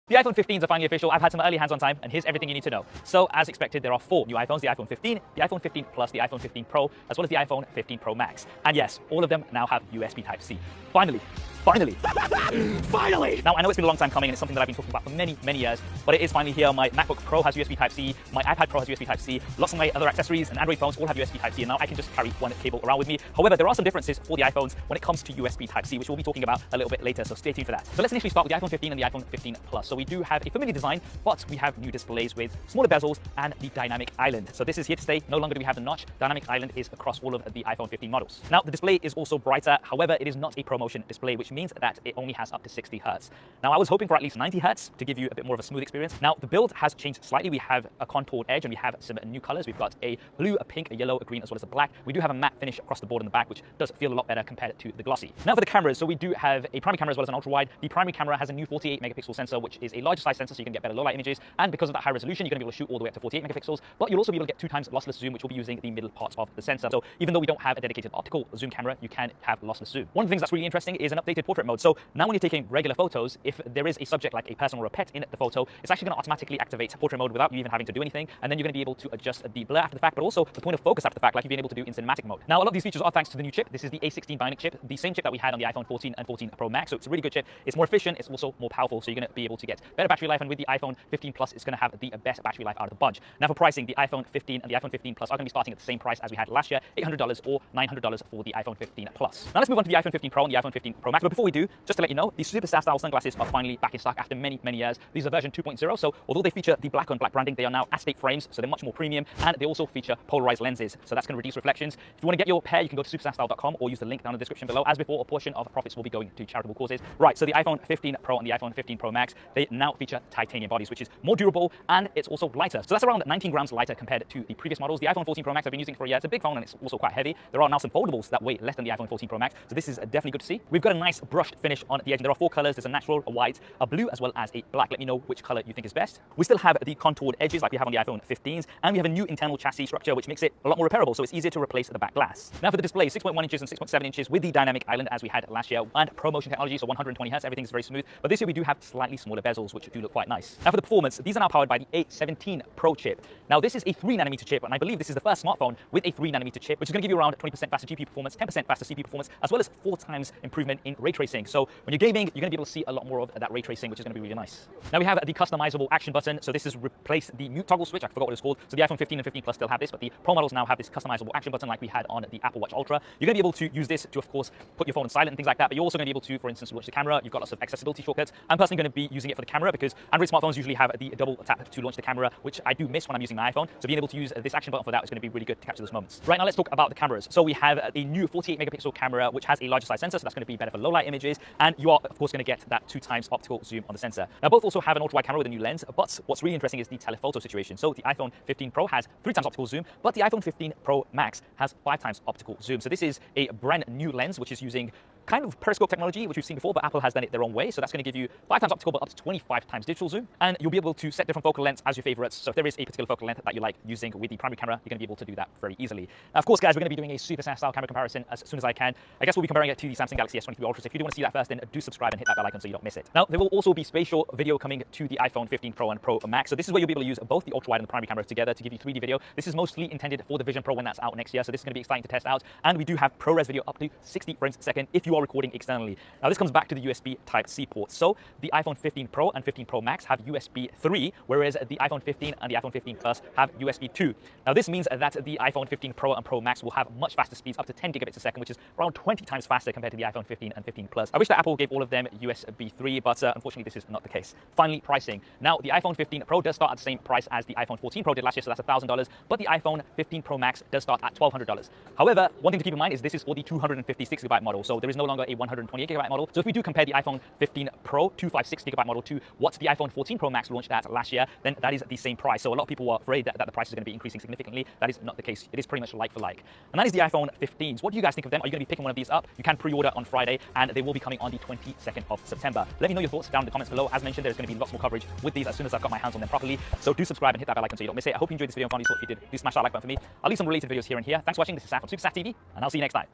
The iPhone 15s are finally official. I've had some early hands-on time, and here's everything you need to know. So, as expected, there are 4 new iPhones: the iPhone 15, the iPhone 15 Plus, the iPhone 15 Pro, as well as the iPhone 15 Pro Max. And yes, all of them now have USB Type-C. Finally. Finally! Now, I know it's been a long time coming, and it's something that I've been talking about for many years, but it is finally here. My MacBook Pro has USB Type-C, my iPad Pro has USB Type-C, lots of my other accessories and Android phones all have USB Type-C, and now I can just carry one cable around with me. However, there are some differences for the iPhones when it comes to USB Type-C, which we'll be talking about a little bit later, so stay tuned for that. So let's initially start with the iPhone 15 and the iPhone 15 Plus. So we do have a familiar design, but we have new displays with smaller bezels and the dynamic island. So this is here to stay. No longer do we have the notch. Dynamic island is across all of the iPhone 15 models. Now, the display is also brighter. However, it is not a ProMotion display, which means that it only has up to 60 Hz. Now, I was hoping for at least 90 Hz to give you a bit more of a smooth experience. Now, the build has changed slightly. We have a contoured edge and we have some new colors. We've got a blue, a pink, a yellow, a green, as well as a black. We do have a matte finish across the board in the back, which does feel a lot better compared to the glossy. Now, for the cameras, so we do have a primary camera as well as an ultra wide. The primary camera has a new 48 megapixel sensor, which is a larger size sensor, so you can get better low light images. And because of that high resolution, you're going to be able to shoot all the way up to 48 megapixels, but you'll also be able to get 2 times lossless zoom, which will be using the middle parts of the sensor. So even though we don't have a dedicated optical zoom camera, you can have lossless zoom. One of the things that's really interesting is an updated portrait mode. So now when you're taking regular photos, if there is a subject like a person or a pet in the photo, it's actually going to automatically activate portrait mode without you even having to do anything. And then you're going to be able to adjust the blur after the fact, but also the point of focus after the fact, like you've been able to do in cinematic mode. Now, a lot of these features are thanks to the new chip. This is the A16 Bionic chip, the same chip that we had on the iPhone 14 and 14 Pro Max. So it's a really good chip. It's more efficient. It's also more powerful. So you're going to be able to get better battery life. And with the iPhone 15 Plus, it's going to have the best battery life out of the bunch. Now, for pricing, the iPhone 15 and the iPhone 15 Plus are going to be starting at the same price as we had last year, $800 or $900 for the iPhone 15 Plus. Now, let's move on to the iPhone 15 Pro and the iPhone 15 Pro Max. But before we do, just to let you know, the Super Star style sunglasses are finally back in stock after many years. These are version 2.0. So although they feature the black on black branding, they are now acetate frames, so they're much more premium, and they also feature polarized lenses. So that's going to reduce reflections. If you want to get your pair, you can go to superstarstyle.com or use the link down in the description below. As before, a portion of profits will be going to charitable causes. Right, so the iPhone 15 Pro and the iPhone 15 Pro Max, they now feature titanium bodies, which is more durable and it's also lighter. So that's around 19 grams lighter compared to the previous models. The iPhone 14 Pro Max I've been using for a year. It's a big phone and it's also quite heavy. There are now some foldables that weigh less than the iPhone 14 Pro Max, so this is definitely good to see. We've got a nice brushed finish on the edge. There are 4 colors. There's a natural, a white, a blue, as well as a black. Let me know which color you think is best. We still have the contoured edges like we have on the iPhone 15s, and we have a new internal chassis structure which makes it a lot more repairable, so it's easier to replace the back glass. Now for the display, 6.1 inches and 6.7 inches with the dynamic island as we had last year, and ProMotion technology, so 120 Hz, everything's very smooth. But this year we do have slightly smaller bezels, which do look quite nice. Now for the performance, these are now powered by the A17 Pro chip. Now this is a 3nm chip, and I believe this is the first smartphone with a 3nm chip, which is going to give you around 20% faster GPU performance, 10% faster CPU performance, as well as 4 times improvement in ray tracing. So when you're gaming, you're going to be able to see a lot more of that ray tracing, which is going to be really nice. Now we have the customizable action button. So this has replaced the mute toggle switch. I forgot what it's called. So the iPhone 15 and 15 Plus still have this, but the Pro models now have this customizable action button like we had on the Apple Watch Ultra. You're going to be able to use this to, of course, put your phone on silent and things like that, but you're also going to be able to, for instance, launch the camera. You've got lots of accessibility shortcuts. I'm personally going to be using it for the camera because Android smartphones usually have the double tap to launch the camera, which I do miss when I'm using my iPhone. So being able to use this action button for that is going to be really good to capture those moments. Right now, let's talk about the cameras. So we have a new 48 megapixel camera, which has a larger size sensor, so that's going to be better for low light images. And you are, of course, going to get that 2 times optical zoom on the sensor. Now, both also have an ultra wide camera with a new lens, but what's really interesting is the telephoto situation. So the iPhone 15 Pro has 3 times optical zoom, but the iPhone 15 Pro Max has 5 times optical zoom. So this is a brand new lens, which is using kind of periscope technology, which we've seen before, but Apple has done it their own way. So that's going to give you 5 times optical, but up to 25 times digital zoom. And you'll be able to set different focal lengths as your favorites. So if there is a particular focal length that you like using with the primary camera, you're going to be able to do that very easily. Now, of course, guys, we're going to be doing a Super Saiyan style camera comparison as soon as I can. I guess we'll be comparing it to the Samsung Galaxy S23 Ultra. So if you do want to see that first, then do subscribe and hit that bell icon so you don't miss it. Now, there will also be spatial video coming to the iPhone 15 Pro and Pro Max. So this is where you'll be able to use both the ultra wide and the primary camera together to give you 3D video. This is mostly intended for the Vision Pro when that's out next year. So this is going to be exciting to test out. And we do have ProRes video up to 60 frames a second if you are recording externally. Now, this comes back to the USB Type-C port. So the iPhone 15 Pro and 15 Pro Max have USB 3, whereas the iPhone 15 and the iPhone 15 Plus have USB 2. Now, this means that the iPhone 15 Pro and Pro Max will have much faster speeds, up to 10 gigabits a second, which is around 20 times faster compared to the iPhone 15 and 15 Plus. I wish that Apple gave all of them USB 3, but unfortunately, this is not the case. Finally, pricing. Now, the iPhone 15 Pro does start at the same price as the iPhone 14 Pro did last year, so that's $1,000, but the iPhone 15 Pro Max does start at $1,200. However, one thing to keep in mind is this is for the 256 gigabyte model, so there is no longer a 128 gigabyte model. So if we do compare the iPhone 15 Pro 256 gigabyte model to what the iPhone 14 Pro Max launched at last year, then that is the same price. So a lot of people were afraid that the price is going to be increasing significantly. That is not the case. It is pretty much like for like. And that is the iPhone 15s. What do you guys think of them? Are you going to be picking one of these up? You can pre-order on Friday, and they will be coming on the 22nd of September. Let me know your thoughts down in the comments below. As mentioned, there's going to be lots more coverage with these as soon as I've got my hands on them properly. So do subscribe and hit that bell icon so you don't miss it. I hope you enjoyed this video and found it useful. If you did, do smash that like button for me. I'll leave some related videos here and here. Thanks for watching. This is Sam from Super TV, and I'll see you next time.